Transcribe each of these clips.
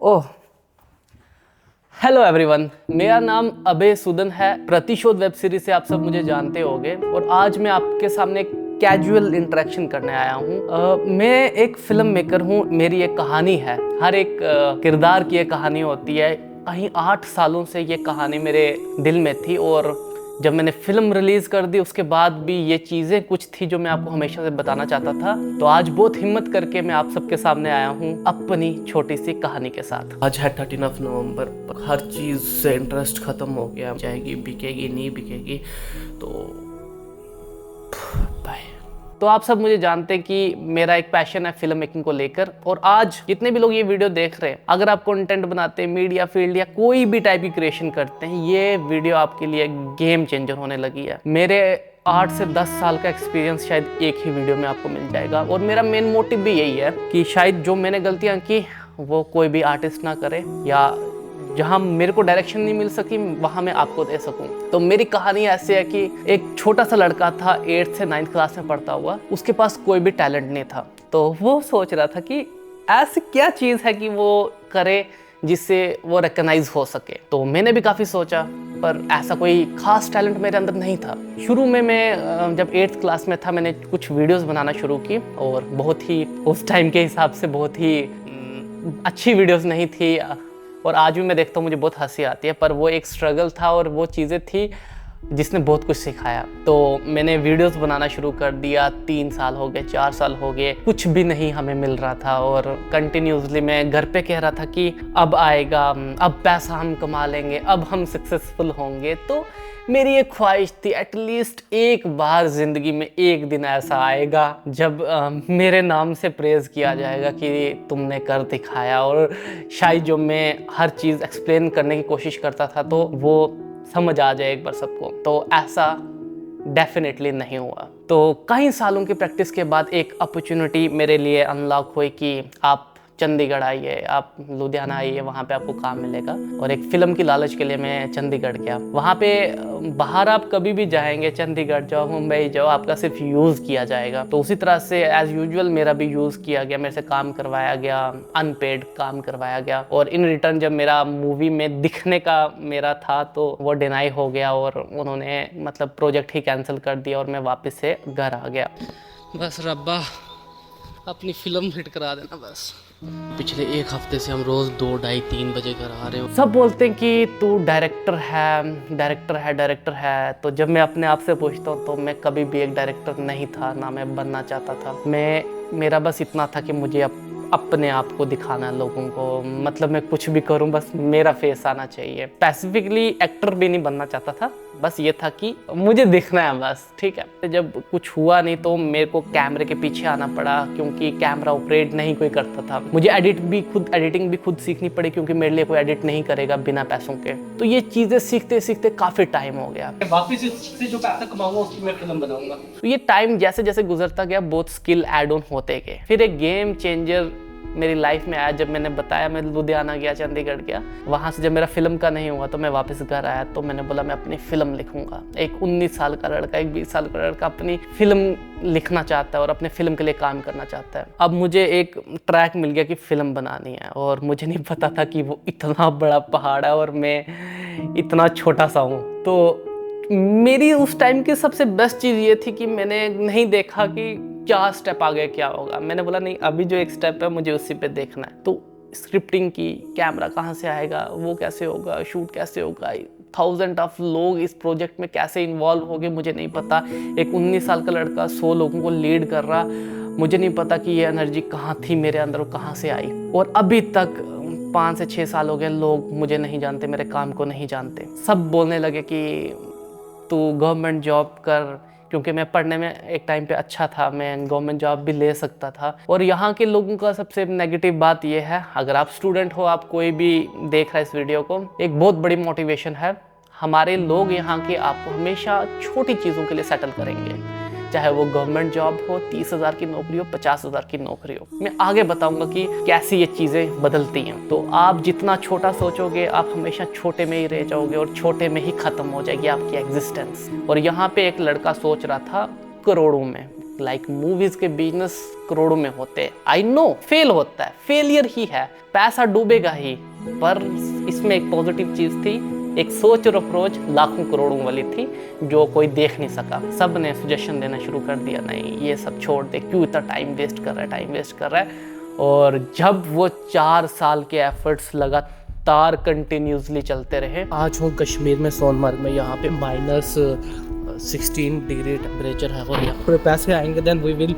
ओह, hello everyone, मेरा नाम अभय सुदन है। प्रतिशोध वेब सीरीज से आप सब मुझे जानते होंगे और आज मैं आपके सामने कैजुअल इंटरेक्शन करने आया हूँ। मैं एक फिल्म मेकर हूँ। मेरी एक कहानी है। हर एक किरदार की एक कहानी होती है। कहीं 8 सालों से ये कहानी मेरे दिल में थी और जब मैंने फिल्म रिलीज कर दी उसके बाद भी ये चीज़ें कुछ थी जो मैं आपको हमेशा से बताना चाहता था। तो आज बहुत हिम्मत करके मैं आप सबके सामने आया हूँ अपनी छोटी सी कहानी के साथ। आज है 13 नवंबर, हर चीज़ से इंटरेस्ट खत्म हो गया। जाएगी, बिकेगी, नहीं बिकेगी, तो बाय। तो आप सब मुझे जानते हैं कि मेरा एक पैशन है फिल्म मेकिंग को लेकर। और आज जितने भी लोग ये वीडियो देख रहे हैं, अगर आप कंटेंट बनाते हैं, मीडिया फील्ड या कोई भी टाइप की क्रिएशन करते हैं, ये वीडियो आपके लिए गेम चेंजर होने लगी है। मेरे 8 से 10 साल का एक्सपीरियंस शायद एक ही वीडियो में आपको मिल जाएगा। और मेरा मेन मोटिव भी यही है कि शायद जो मैंने गलतियां की वो कोई भी आर्टिस्ट ना करे, या जहाँ मेरे को डायरेक्शन नहीं मिल सकी वहाँ मैं आपको दे सकूँ। तो मेरी कहानी ऐसी है कि एक छोटा सा लड़का था, 8th से 9th क्लास में पढ़ता हुआ। उसके पास कोई भी टैलेंट नहीं था, तो वो सोच रहा था कि ऐसी क्या चीज़ है कि वो करे जिससे वो रिकग्नाइज हो सके। तो मैंने भी काफ़ी सोचा, पर ऐसा कोई खास टैलेंट मेरे अंदर नहीं था। शुरू में मैं जब 8th क्लास में था, मैंने कुछ वीडियोस बनाना शुरू की और बहुत ही उस टाइम के हिसाब से बहुत ही अच्छी वीडियोस नहीं थी। और आज भी मैं देखता हूँ मुझे बहुत हंसी आती है, पर वो एक स्ट्रगल था और वो चीज़ें थी जिसने बहुत कुछ सिखाया। तो मैंने वीडियोस बनाना शुरू कर दिया। 3 साल हो गए, 4 साल हो गए, कुछ भी नहीं हमें मिल रहा था। और कंटिन्यूसली मैं घर पे कह रहा था कि अब आएगा, अब पैसा हम कमा लेंगे, अब हम सक्सेसफुल होंगे। तो मेरी एक ख्वाहिश थी एटलीस्ट एक बार ज़िंदगी में एक दिन ऐसा आएगा जब मेरे नाम से प्रेज़ किया जाएगा कि तुमने कर दिखाया। और शायद जो मैं हर चीज़ एक्सप्लेन करने की कोशिश करता था तो वो समझ आ जाए एक बार सबको। तो ऐसा डेफिनेटली नहीं हुआ। तो कई सालों की प्रैक्टिस के बाद एक अपॉर्चुनिटी मेरे लिए अनलॉक हुई कि आप चंडीगढ़ आइए, आप लुधियाना आइए, वहाँ पे आपको काम मिलेगा। और एक फ़िल्म की लालच के लिए मैं चंडीगढ़ गया। वहाँ पे बाहर आप कभी भी जाएंगे, चंडीगढ़ जाओ, मुंबई जाओ, आपका सिर्फ यूज़ किया जाएगा। तो उसी तरह से एज़ यूजुअल मेरा भी यूज़ किया गया, मेरे से काम करवाया गया, अनपेड काम करवाया गया। और इन रिटर्न जब मेरा मूवी में दिखने का मेरा था तो वो डिनाई हो गया और उन्होंने मतलब प्रोजेक्ट ही कैंसिल कर दिया और मैं वापस से घर आ गया। बस रब्बा अपनी फ़िल्म हिट करा देना बस। पिछले 1 हफ्ते से हम रोज़ 2, ढाई, 3 बजे घर आ रहे हो। सब बोलते हैं कि तू डायरेक्टर है, डायरेक्टर है, डायरेक्टर है। तो जब मैं अपने आप से पूछता हूँ तो मैं कभी भी एक डायरेक्टर नहीं था, ना मैं बनना चाहता था। मेरा बस इतना था कि मुझे अपने आप को दिखाना लोगों को। मतलब मैं कुछ भी करूं, बस मेरा फेस आना चाहिए। स्पेसिफिकली एक्टर भी नहीं बनना चाहता था, बस ये था कि मुझे दिखना है बस, ठीक है। जब कुछ हुआ नहीं तो मेरे को कैमरे के पीछे आना पड़ा, क्योंकि कैमरा ऑपरेट नहीं कोई करता था। मुझे एडिटिंग भी खुद सीखनी पड़ी, क्योंकि मेरे लिए कोई एडिट नहीं करेगा बिना पैसों के। तो ये चीज़ें सीखते सीखते काफ़ी टाइम हो गया। वापिस इससे जो पैसा कमाऊंगा उसकी मैं फिल्म बनाऊंगा। तो ये टाइम जैसे जैसे गुजरता गया, बहुत स्किल ऐड ऑन होते गए। फिर एक गेम चेंजर मेरी लाइफ में आया जब मैंने बताया मैं लुधियाना गया, चंडीगढ़ गया। वहाँ से जब मेरा फिल्म का नहीं हुआ तो मैं वापस घर आया। तो मैंने बोला मैं अपनी फिल्म लिखूंगा। एक 19 साल का लड़का, एक 20 साल का लड़का अपनी फिल्म लिखना चाहता है और अपने फिल्म के लिए काम करना चाहता है। अब मुझे एक ट्रैक मिल गया कि फिल्म बनानी है, और मुझे नहीं पता था कि वो इतना बड़ा पहाड़ है और मैं इतना छोटा सा हूँ। तो मेरी उस टाइम की सबसे बेस्ट चीज़ ये थी कि मैंने नहीं देखा कि क्या स्टेप आगे क्या होगा। मैंने बोला नहीं, अभी जो एक स्टेप है मुझे उसी पे देखना है। तो स्क्रिप्टिंग की, कैमरा कहाँ से आएगा, वो कैसे होगा, शूट कैसे होगा, 1000 ऑफ लोग इस प्रोजेक्ट में कैसे इन्वॉल्व हो गए मुझे नहीं पता। एक 19 साल का लड़का 100 लोगों को लीड कर रहा, मुझे नहीं पता कि ये एनर्जी कहाँ थी मेरे अंदर और कहाँ से आई। और अभी तक 5 से 6 साल हो गए, लोग मुझे नहीं जानते, मेरे काम को नहीं जानते। सब बोलने लगे कि तू गवर्नमेंट जॉब कर, क्योंकि मैं पढ़ने में एक टाइम पे अच्छा था, मैं गवर्नमेंट जॉब भी ले सकता था। और यहाँ के लोगों का सबसे नेगेटिव बात ये है, अगर आप स्टूडेंट हो, आप कोई भी देख रहा है इस वीडियो को, एक बहुत बड़ी मोटिवेशन है, हमारे लोग यहाँ के आपको हमेशा छोटी चीज़ों के लिए सेटल करेंगे। चाहे वो गवर्नमेंट जॉब हो, 30,000 की नौकरी हो, 50,000 की नौकरी हो। मैं आगे बताऊंगा कि कैसी ये चीज़ें बदलती हैं। तो आप जितना छोटा सोचोगे आप हमेशा छोटे में ही रह जाओगे और छोटे में ही ख़त्म हो जाएगी आपकी एग्जिस्टेंस। और यहाँ पे एक लड़का सोच रहा था करोड़ों में, लाइक मूवीज के बिजनेस करोड़ों में होते हैं। आई नो फेल होता है, फेलियर ही है, पैसा डूबेगा ही, पर इसमें एक पॉजिटिव चीज थी, एक सोच और अप्रोच लाखों करोड़ों वाली थी जो कोई देख नहीं सका। सब ने सजेशन देना शुरू कर दिया, नहीं ये सब छोड़ दे, क्यों इतना टाइम वेस्ट कर रहा है, टाइम वेस्ट कर रहा है। और जब वो 4 साल के एफर्ट्स लगातार कंटिन्यूसली चलते रहे, आज हूँ कश्मीर में सोनमर्ग में, यहाँ पे -16 डिग्री टेम्परेचर है और यहाँ पर पैसे आएंगे then we will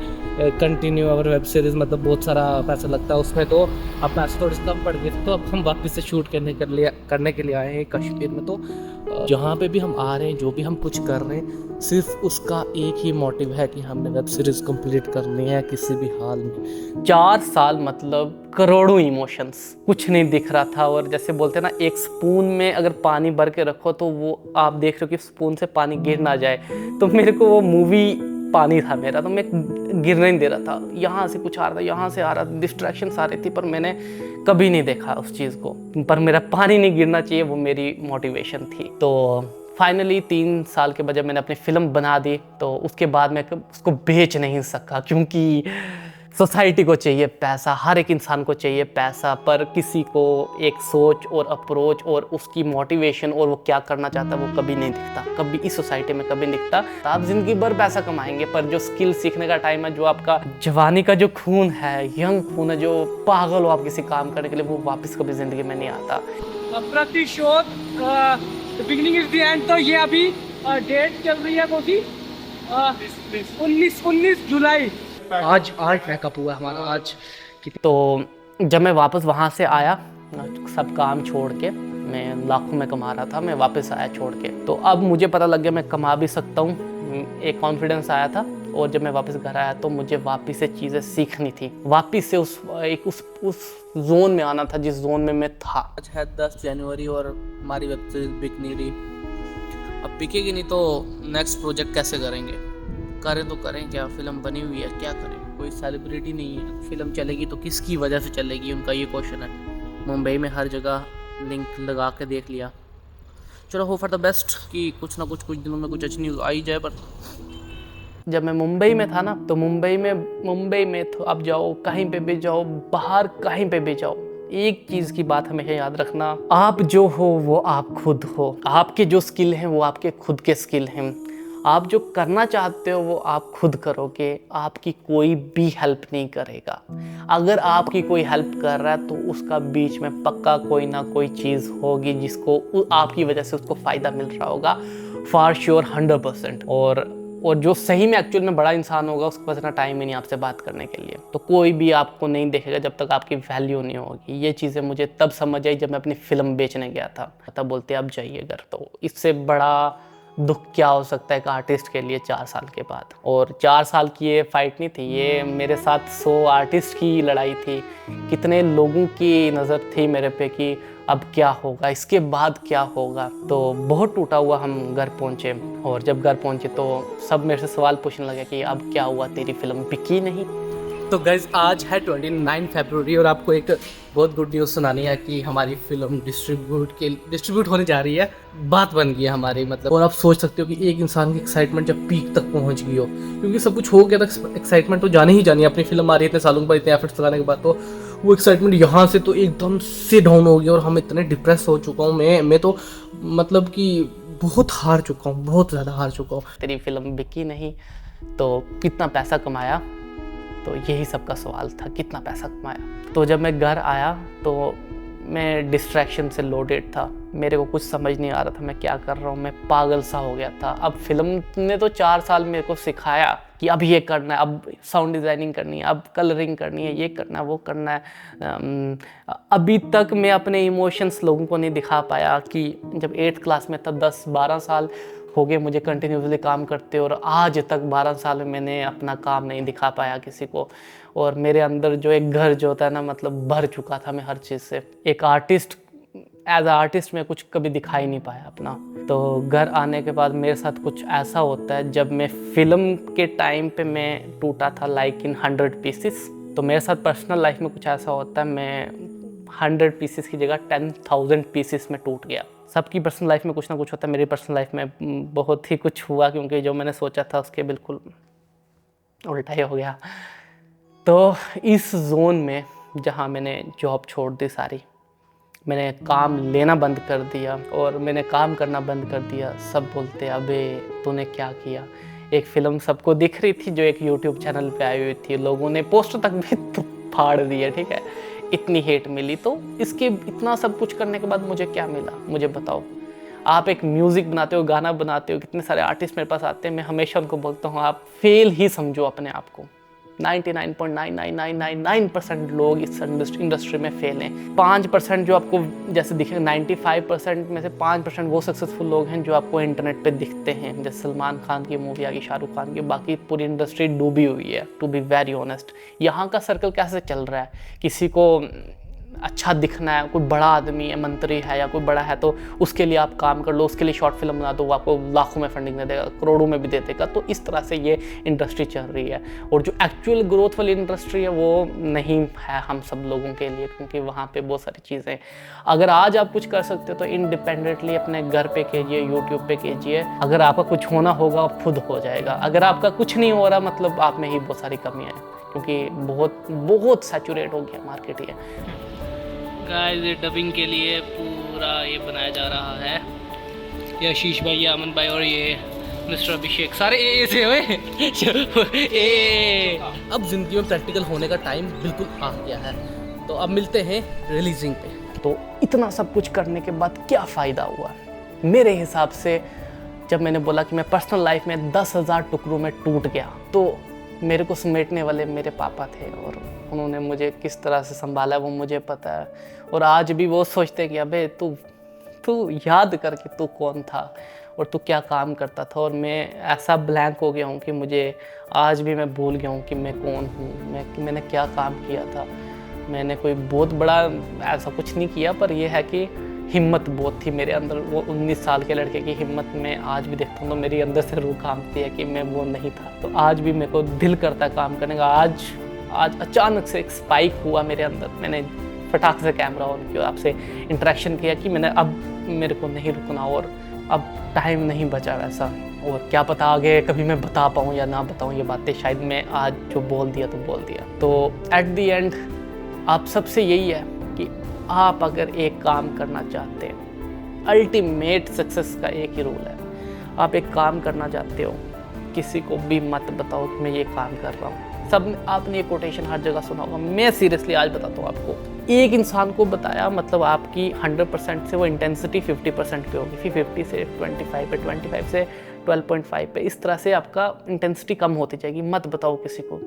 continue our web series. मतलब बहुत सारा पैसा लगता है उसमें, तो अब पैसे थोड़े से कम पड़ गए, तो अब हम वापस से शूट करने के लिए आए हैं कश्मीर में। तो जहाँ पे भी हम आ रहे हैं, जो भी हम कुछ कर रहे हैं, सिर्फ उसका एक ही मोटिव है कि हमने वेब सीरीज़ कंप्लीट करनी है किसी भी हाल में। 4 साल मतलब करोड़ों इमोशंस, कुछ नहीं दिख रहा था। और जैसे बोलते हैं ना, एक स्पून में अगर पानी भर के रखो तो वो आप देख रहे हो कि स्पून से पानी गिर ना जाए, तो मेरे को वो मूवी पानी था मेरा, तो मैं गिरने नहीं दे रहा था। यहाँ से कुछ आ रहा था, यहाँ से आ रहा था, डिस्ट्रैक्शंस आ रही थी, पर मैंने कभी नहीं देखा उस चीज़ को। पर मेरा पानी नहीं गिरना चाहिए, वो मेरी मोटिवेशन थी। तो फाइनली 3 साल के बाद जब मैंने अपनी फिल्म बना दी, तो उसके बाद मैं उसको बेच नहीं सका, क्योंकि सोसाइटी को चाहिए पैसा, हर एक इंसान को चाहिए पैसा, पर किसी को एक सोच और अप्रोच और उसकी मोटिवेशन और वो क्या करना चाहता है वो कभी नहीं दिखता, कभी इस सोसाइटी में कभी नहीं दिखता। तो आप जिंदगी भर पैसा कमाएंगे, पर जो स्किल सीखने का टाइम है, जो आपका जवानी का जो खून है, यंग खून है, जो पागल हो आप किसी काम करने के लिए, वो वापस कभी जिंदगी में नहीं आता। प्रतिशोध बिगिनिंग इज द एंड। तो ये अभी डेट चल रही है कौन सी? 19 जुलाई। आज पैकअप हुआ हमारा आज। तो जब मैं वापस वहाँ से आया, सब काम छोड़ के, मैं लाखों में कमा रहा था, मैं वापस आया छोड़ के, तो अब मुझे पता लग गया मैं कमा भी सकता हूँ, एक कॉन्फिडेंस आया था। और जब मैं वापस घर आया तो मुझे वापस से चीज़ें सीखनी थी, वापस से उस जोन में आना था जिस जोन में मैं था। आज है 10 जनवरी और हमारी वेब सीरीज बिक नहीं रही। अब बिकेगी नहीं तो नेक्स्ट प्रोजेक्ट कैसे करेंगे? करें तो करें क्या? फिल्म बनी हुई है, क्या करें? कोई सेलिब्रिटी नहीं है, फिल्म चलेगी तो किसकी वजह से चलेगी, उनका ये क्वेश्चन है। मुंबई में हर जगह लिंक लगा के देख लिया। चलो होप फॉर द बेस्ट कि कुछ दिनों में कुछ अच्छी न्यूज़ आई जाए। पर जब मैं मुंबई में था ना, तो मुंबई में तो आप जाओ, कहीं पे भी जाओ, बाहर कहीं पे भी जाओ, एक चीज़ की बात हमेशा याद रखना, आप जो हो वो आप खुद हो। आपके जो स्किल हैं वो आपके खुद के स्किल हैं। आप जो करना चाहते हो वो आप खुद करोगे, आपकी कोई भी हेल्प नहीं करेगा। अगर आपकी कोई हेल्प कर रहा है तो उसका बीच में पक्का कोई ना कोई चीज़ होगी जिसको आपकी वजह से उसको फ़ायदा मिल रहा होगा, फॉर श्योर 100%। और जो सही में एक्चुअल में बड़ा इंसान होगा, उसके पास इतना टाइम ही नहीं आपसे बात करने के लिए, तो कोई भी आपको नहीं देखेगा जब तक आपकी वैल्यू नहीं होगी। ये चीज़ें मुझे तब समझ आई जब मैं अपनी फिल्म बेचने गया था, तब बोलते अब जाइए घर। तो इससे बड़ा दुख क्या हो सकता है एक आर्टिस्ट के लिए 4 साल के बाद। और 4 साल की ये फाइट नहीं थी, ये मेरे साथ 100 आर्टिस्ट की लड़ाई थी। कितने लोगों की नज़र थी मेरे पे कि अब क्या होगा, इसके बाद क्या होगा। तो बहुत टूटा हुआ हम घर पहुँचे, और जब घर पहुँचे तो सब मेरे से सवाल पूछने लगे कि अब क्या हुआ, तेरी फिल्म बिकी नहीं। तो गाइज आज है 29 फरवरी और आपको एक बहुत गुड न्यूज़ सुनानी है कि हमारी फिल्म डिस्ट्रीब्यूट होने जा रही है। बात बन गई है हमारी, मतलब। और आप सोच सकते हो कि एक इंसान की एक्साइटमेंट जब पीक तक पहुंच गई हो, क्योंकि सब कुछ हो गया था, एक्साइटमेंट तो जानी ही जानी है। अपनी फिल्म आ रही है इतने सालों के बाद, इतने एफर्ट्स लगाने के बाद, तो वो एक्साइटमेंट यहाँ से तो एकदम से डाउन हो गया। और हम इतने डिप्रेस हो चुका हूँ, मैं तो मतलब कि बहुत हार चुका हूँ, बहुत ज़्यादा हार चुका हूँ। तेरी फिल्म बिकी नहीं तो कितना पैसा कमाया, तो यही सबका सवाल था, कितना पैसा कमाया। तो जब मैं घर आया तो मैं डिस्ट्रैक्शन से लोडेड था, मेरे को कुछ समझ नहीं आ रहा था मैं क्या कर रहा हूँ, मैं पागल सा हो गया था। अब फिल्म ने तो 4 साल मेरे को सिखाया कि अब ये करना है, अब साउंड डिज़ाइनिंग करनी है, अब कलरिंग करनी है, ये करना है, वो करना है। अभी तक मैं अपने इमोशंस लोगों को नहीं दिखा पाया कि जब 8th क्लास में था, 10-12 साल हो गए मुझे कंटिन्यूसली काम करते, और आज तक 12 साल में मैंने अपना काम नहीं दिखा पाया किसी को। और मेरे अंदर जो एक घर जो होता है ना, मतलब भर चुका था मैं हर चीज़ से। एक आर्टिस्ट, एज आर्टिस्ट मैं कुछ कभी दिखा ही नहीं पाया अपना। तो घर आने के बाद मेरे साथ कुछ ऐसा होता है, जब मैं फिल्म के टाइम पे मैं टूटा था लाइक इन 100 पीसेस, तो मेरे साथ पर्सनल लाइफ में कुछ ऐसा होता है, मैं 100 पीसेस की जगह 10,000 पीसेस में टूट गया। सबकी पर्सनल लाइफ में कुछ ना कुछ होता है, मेरी पर्सनल लाइफ में बहुत ही कुछ हुआ, क्योंकि जो मैंने सोचा था उसके बिल्कुल उल्टा ही हो गया। तो इस जोन में जहाँ मैंने जॉब छोड़ दी सारी, मैंने काम लेना बंद कर दिया और मैंने काम करना बंद कर दिया। सब बोलते अबे तूने क्या किया। एक फ़िल्म सबको दिख रही थी जो एक यूट्यूब चैनल पे आई हुई थी, लोगों ने पोस्टर तक भी फाड़ दिया, ठीक है, इतनी हेट मिली। तो इसके इतना सब कुछ करने के बाद मुझे क्या मिला, मुझे बताओ। आप एक म्यूज़िक बनाते हो, गाना बनाते हो, कितने सारे आर्टिस्ट मेरे पास आते हैं, मैं हमेशा उनको बोलता हूँ आप फेल ही समझो अपने आप को। 99.99999% लोग इस इंडस्ट्री में फेल हैं। 5% जो आपको जैसे दिखेगा, 95% में से 5% वो सक्सेसफुल लोग हैं जो आपको इंटरनेट पे दिखते हैं। जैसे सलमान खान की मूवी आ गई, शाहरुख खान की, बाकी पूरी इंडस्ट्री डूबी हुई है, टू बी वेरी ऑनेस्ट। यहाँ का सर्कल कैसे चल रहा है, किसी को अच्छा दिखना है, कोई बड़ा आदमी है, मंत्री है या कोई बड़ा है, तो उसके लिए आप काम कर लो, उसके लिए शॉर्ट फिल्म बना दो, वो आपको लाखों में फंडिंग दे देगा, करोड़ों में भी दे देगा। तो इस तरह से ये इंडस्ट्री चल रही है। और जो एक्चुअल ग्रोथ वाली इंडस्ट्री है वो नहीं है हम सब लोगों के लिए, क्योंकि वहाँ पे बहुत सारी चीज़ें, अगर आज आप कुछ कर सकते हो तो इंडिपेंडेंटली अपने घर पे कीजिए, यूट्यूब पे कीजिए। अगर आपका कुछ होना होगा खुद हो जाएगा। अगर आपका कुछ नहीं हो रहा, मतलब आप में ही बहुत सारी कमियाँ हैं, क्योंकि बहुत सैचुरेट हो गया मार्केट ये। गाइस, ये डबिंग के लिए पूरा ये बनाया जा रहा है। ये आशीष भाई, ये अमन भाई और ये मिस्टर अभिषेक, सारे ए से हुए ए। अब ज़िंदगी में प्रैक्टिकल होने का टाइम बिल्कुल आ गया है, तो अब मिलते हैं रिलीजिंग पे। तो इतना सब कुछ करने के बाद क्या फ़ायदा हुआ मेरे हिसाब से। जब मैंने बोला कि मैं पर्सनल लाइफ में 10,000 टुकड़ों में टूट गया, तो मेरे को समेटने वाले मेरे पापा थे और उन्होंने मुझे किस तरह से संभाला वो मुझे पता है। और आज भी वो सोचते हैं कि अबे तू याद कर कि तू कौन था और तू क्या काम करता था। और मैं ऐसा ब्लैंक हो गया हूँ कि मुझे आज भी मैं भूल गया हूँ कि मैं कौन हूँ, मैंने क्या काम किया था। मैंने कोई बहुत बड़ा ऐसा कुछ नहीं किया, पर यह है कि हिम्मत बहुत थी मेरे अंदर। वो 19 साल के लड़के की हिम्मत में आज भी देखता हूँ तो मेरी अंदर से रूह कांपती है कि मैं वो नहीं था। तो आज भी मेरे को दिल करता है काम करने का। आज अचानक से एक स्पाइक हुआ मेरे अंदर, मैंने फटाक से कैमरा ऑन किया, आपसे इंटरेक्शन किया कि मैंने अब मेरे को नहीं रुकना और अब टाइम नहीं बचा वैसा। और क्या पता आगे कभी मैं बता पाऊँ या ना बताऊँ ये बातें, शायद मैं आज जो बोल दिया तो बोल दिया। तो एट द एंड आप सबसे यही है कि आप अगर एक काम करना चाहते हैं, अल्टीमेट सक्सेस का एक ही रूल है, आप एक काम करना चाहते हो, किसी को भी मत बताओ कि मैं ये काम कर रहा हूँ। सब आपने ये कोटेशन हर जगह सुना होगा, मैं सीरियसली आज बताता हूँ आपको। एक इंसान को बताया, मतलब आपकी 100% से वो इंटेंसिटी 50% पे होगी, फिर 50 से 25 पे, 25 से 12.5 पे, इस तरह से आपका इंटेंसिटी कम होती जाएगी। मत बताओ किसी को।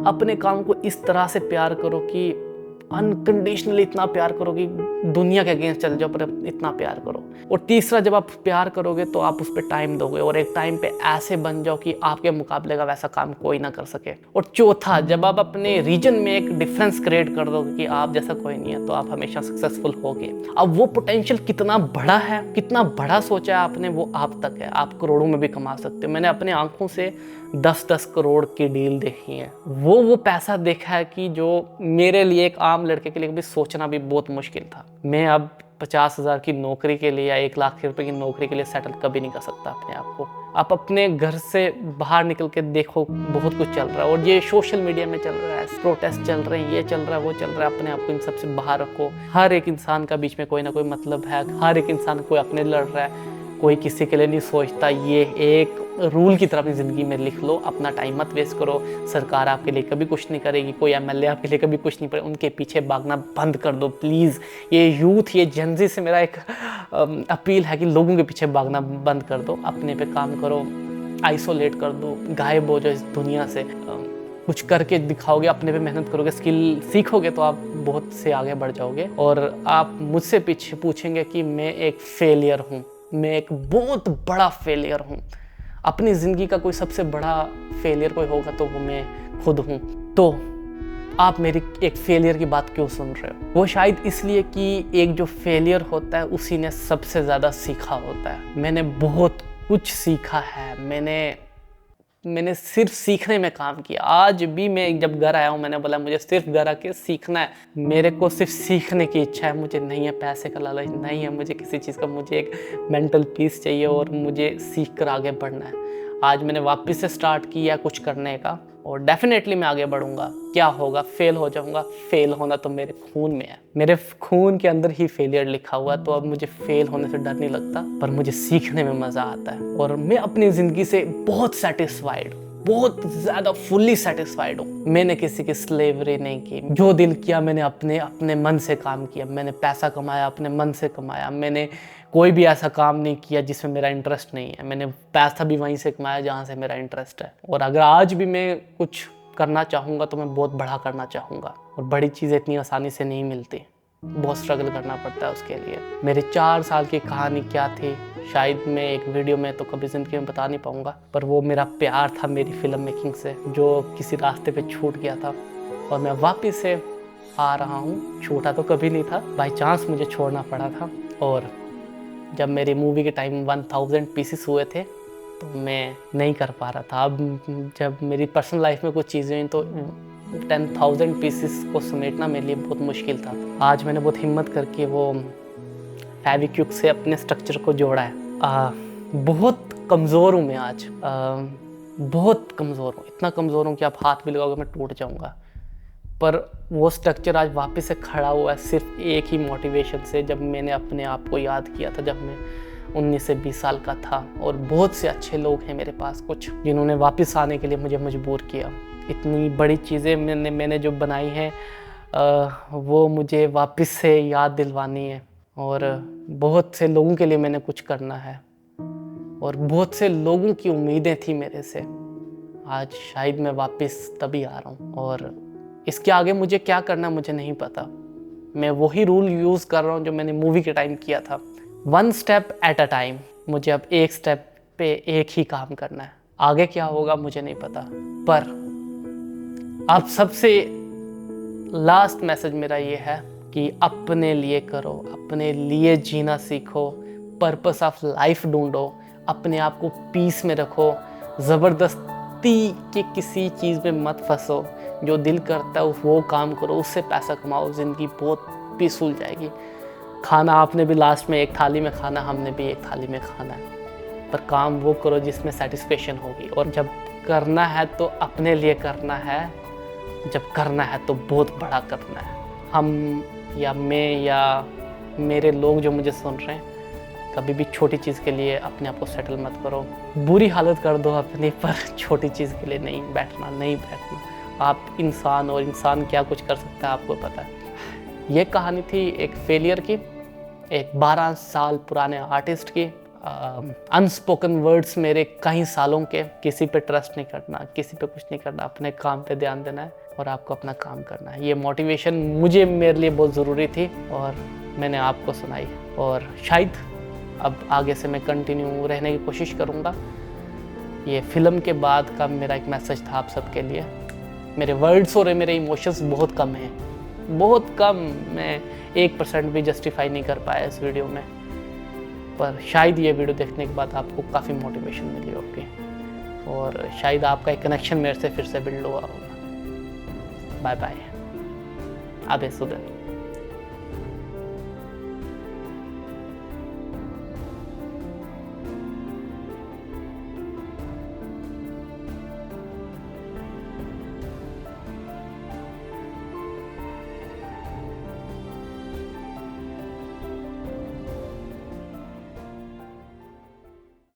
अपने काम को इस तरह से प्यार करो कि अनकंडीशनली इतना प्यार करो कि दुनिया के अगेंस्ट चल जाओ, पर इतना प्यार करो। और तीसरा, जब आप प्यार करोगे तो आप उस पर टाइम दोगे और एक टाइम पे ऐसे बन जाओ कि आपके मुकाबले का वैसा काम कोई ना कर सके। और चौथा, जब आप अपने रीजन में एक डिफरेंस क्रिएट कर दोगे कि आप जैसा कोई नहीं है, तो आप हमेशा सक्सेसफुल होगे। अब वो पोटेंशियल कितना बड़ा है, कितना बड़ा सोचा है आपने, वो आप तक है। आप करोड़ों में भी कमा सकते हो। मैंने अपने आंखों से 10-10 करोड़ की डील देखी है। वो पैसा देखा है कि जो मेरे लिए, एक आम लड़के के लिए कभी सोचना भी बहुत मुश्किल था। मैं अब 50,000 की नौकरी के लिए या 1 लाख रुपए की नौकरी के लिए सेटल कभी नहीं कर सकता अपने आप को। आप अपने घर से बाहर निकल के देखो, बहुत कुछ चल रहा है और ये सोशल मीडिया में चल रहा है, प्रोटेस्ट चल रहे हैं, ये चल रहा है, वो चल रहा है। अपने आप को इन सबसे बाहर रखो। हर एक इंसान का बीच में कोई ना कोई मतलब है, हर एक इंसान कोई अपने लड़ रहा है, कोई किसी के लिए नहीं सोचता। ये एक रूल की तरह अपनी ज़िंदगी में लिख लो। अपना टाइम मत वेस्ट करो। सरकार आपके लिए कभी कुछ नहीं करेगी, कोई एमएलए आपके लिए कभी कुछ नहीं करेगा। उनके पीछे भागना बंद कर दो प्लीज़। ये यूथ, ये जेनजी से मेरा एक अपील है कि लोगों के पीछे भागना बंद कर दो, अपने पे काम करो, आइसोलेट कर दो, गायब हो जाओ इस दुनिया से। कुछ करके दिखाओगे, अपने पे मेहनत करोगे, स्किल सीखोगे तो आप बहुत से आगे बढ़ जाओगे। और आप मुझसे पीछे पूछेंगे कि मैं एक फेलियर हूँ, मैं एक बहुत बड़ा फेलियर हूँ। अपनी ज़िंदगी का कोई सबसे बड़ा फेलियर कोई होगा तो वो मैं खुद हूँ। तो आप मेरी एक फेलियर की बात क्यों सुन रहे हो? वो शायद इसलिए कि एक जो फेलियर होता है उसी ने सबसे ज़्यादा सीखा होता है। मैंने बहुत कुछ सीखा है। मैंने सिर्फ सीखने में काम किया। आज भी मैं जब घर आया हूँ, मैंने बोला मुझे सिर्फ घर आके सीखना है। मेरे को सिर्फ सीखने की इच्छा है। मुझे नहीं है पैसे का लालच, नहीं है मुझे किसी चीज़ का। मुझे एक मेंटल पीस चाहिए और मुझे सीख कर आगे बढ़ना है। आज मैंने वापस से स्टार्ट किया कुछ करने का। और डेफिनेटली मैं आगे बढ़ूंगा। क्या होगा, फेल हो जाऊंगा, फेल होना तो मेरे खून में है, मेरे खून के अंदर ही फेलियर लिखा हुआ है। तो अब मुझे फेल होने से डर नहीं लगता, पर मुझे सीखने में मजा आता है। और मैं अपनी जिंदगी से बहुत सेटिस्फाइड, बहुत ज्यादा फुल्ली सेटिस्फाइड हूँ। मैंने किसी की स्लेवरी नहीं की, जो दिल किया मैंने अपने मन से काम किया। मैंने पैसा कमाया, अपने मन से कमाया। मैंने कोई भी ऐसा काम नहीं किया जिसमें मेरा इंटरेस्ट नहीं है। मैंने पैसा भी वहीं से कमाया जहाँ से मेरा इंटरेस्ट है। और अगर आज भी मैं कुछ करना चाहूँगा तो मैं बहुत बड़ा करना चाहूँगा। और बड़ी चीज़ें इतनी आसानी से नहीं मिलती, बहुत स्ट्रगल करना पड़ता है उसके लिए। मेरे 4 साल की कहानी क्या थी, शायद मैं एक वीडियो में तो कभी ज़िंदगी में बता नहीं पाऊँगा, पर वो मेरा प्यार था मेरी फिल्म मेकिंग से, जो किसी रास्ते पे छूट गया था और मैं वापस से आ रहा हूँ। छूटा तो कभी नहीं था, बाई चांस मुझे छोड़ना पड़ा था। और जब मेरी मूवी के टाइम 1000 पीसेस हुए थे तो मैं नहीं कर पा रहा था। अब जब मेरी पर्सनल लाइफ में कुछ चीज़ें हुई तो 10,000 पीसेस को समेटना मेरे लिए बहुत मुश्किल था। आज मैंने बहुत हिम्मत करके वो फेविक्विक से अपने स्ट्रक्चर को जोड़ा है। बहुत कमज़ोर हूँ मैं आज, बहुत कमज़ोर हूँ, इतना कमज़ोर हूँ कि आप हाथ भी लगाओगे मैं टूट जाऊँगा। पर वो स्ट्रक्चर आज वापस से खड़ा हुआ है सिर्फ एक ही मोटिवेशन से, जब मैंने अपने आप को याद किया था जब मैं 19 से 20 साल का था। और बहुत से अच्छे लोग हैं मेरे पास कुछ, जिन्होंने वापस आने के लिए मुझे मजबूर किया। इतनी बड़ी चीज़ें मैंने जो बनाई हैं वो मुझे वापस से याद दिलवानी है। और बहुत से लोगों के लिए मैंने कुछ करना है और बहुत से लोगों की उम्मीदें थी मेरे से। आज शायद मैं वापस तभी आ रहा हूँ और इसके आगे मुझे क्या करना मुझे नहीं पता। मैं वही रूल यूज़ कर रहा हूँ जो मैंने मूवी के टाइम किया था, 1 स्टेप एट अ टाइम। मुझे अब एक स्टेप पे एक ही काम करना है, आगे क्या होगा मुझे नहीं पता। पर अब सबसे लास्ट मैसेज मेरा ये है कि अपने लिए करो, अपने लिए जीना सीखो, पर्पस ऑफ लाइफ ढूंढो, अपने आप को पीस में रखो, ज़बरदस्ती के किसी चीज़ में मत फंसो। जो दिल करता है वो काम करो, उससे पैसा कमाओ, ज़िंदगी बहुत पीसफुल जाएगी। खाना आपने भी लास्ट में एक थाली में खाना, हमने भी एक थाली में खाना है, पर काम वो करो जिसमें सेटिस्फेक्शन होगी। और जब करना है तो अपने लिए करना है, जब करना है तो बहुत बड़ा करना है। हम या मैं या मेरे लोग जो मुझे सुन रहे हैं, कभी भी छोटी चीज़ के लिए अपने आप को सेटल मत करो। बुरी हालत कर दो अपनी, पर छोटी चीज़ के लिए नहीं बैठना। आप इंसान, और इंसान क्या कुछ कर सकता है आपको पता है। ये कहानी थी एक फेलियर की, एक 12 साल पुराने आर्टिस्ट की। अनस्पोकन वर्ड्स मेरे कई सालों के। किसी पे ट्रस्ट नहीं करना, किसी पे कुछ नहीं करना, अपने काम पे ध्यान देना है और आपको अपना काम करना है। ये मोटिवेशन मेरे लिए बहुत ज़रूरी थी और मैंने आपको सुनाई। और शायद अब आगे से मैं कंटिन्यू रहने की कोशिश करूँगा। ये फिल्म के बाद का मेरा एक मैसेज था आप सबके लिए। मेरे वर्ड्स और मेरे इमोशंस बहुत कम हैं, बहुत कम। मैं 1% भी जस्टिफाई नहीं कर पाया इस वीडियो में, पर शायद ये वीडियो देखने के बाद आपको काफ़ी मोटिवेशन मिली होगी और शायद आपका एक कनेक्शन मेरे से फिर से बिल्ड हुआ होगा। बाय बाय, आबे सुधर।